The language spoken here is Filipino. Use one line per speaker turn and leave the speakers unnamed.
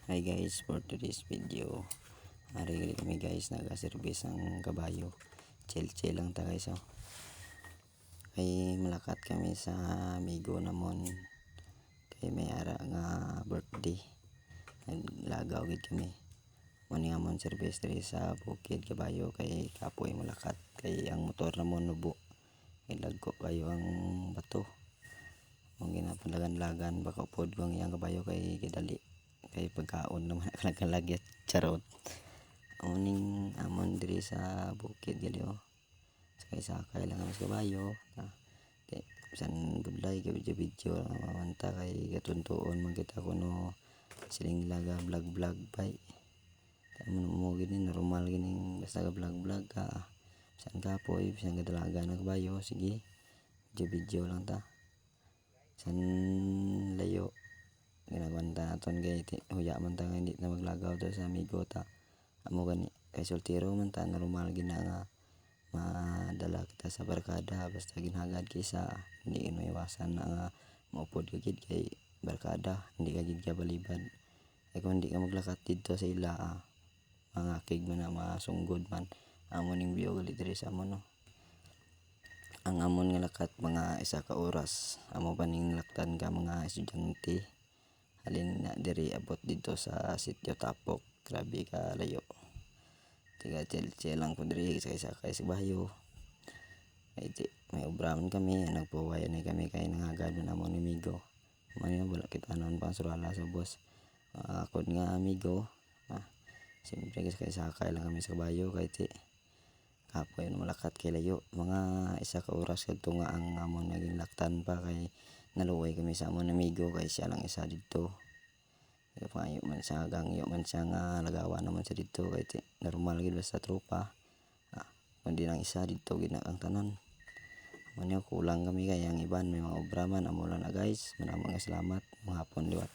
Hi guys, for today's video ari kami guys nagaservice ang kabayo. Chill lang ta guys Kay malakat kami sa amigo namon kay may ara nga birthday. Naglagaw gid kami mani amon service diri sa bukid kabayo kay kapoy malakat kay ang motor namon nubo kay dagko kayo ang bato. Ang ginapanlagan-lagan baka pod ang iyang kabayo kay kidali kay pagkaon naman kalagalagyat charot amon diri sa bukid gali sakay lang kami sa kabayo bisan gudlay kay video lang mamanta kay katuntuon man kita kuno siling laga vlog bay amon mo gini normal gining basta ka vlog ka bisan kapoy bisan kadalaga na kabayo sige video lang ta san layo ginagwanta naton kay huya man ta nga hindi na maglagaw to sa amigo ta amo gani kay soltero man ta normal gina nga madala kita sa barkada basta ginhagad kaysa hindi maiwasan na nga maupod ka gid kay barkada hindi ka gid kabalibad kay kung hindi ka maglakat didto sa ila mangakig man na masunggod man amo ning view gali diri sa amon ang amon nga lakat mga 1 ka oras amo pa ning laktan ka mga estudyante halin na diri abot dito sa sitio Tapok. Grabe ka layo tiga chill lang ko diri sakay sa bayo kay may obraman kami nagpuway na kami kay nangagad man amon amigo man wala kita naon pa surala sa boss akod nga amigo siyempre sakay lang kami sa bayo kay kapoy na malakat kay layo mga 1 ka oras kadto nga ang amon naging laktan pa kay naluway kami sa amon amigo kay siya lang isa didto payo man siya gangyo man siya nga lagawan naman siya didto kay normal gid basta tropa kundi lang isa didto gid na ang tanan man kulang kami kay ang iban may mga obra man amo lang na guys maraming salamat mga hapon liwat.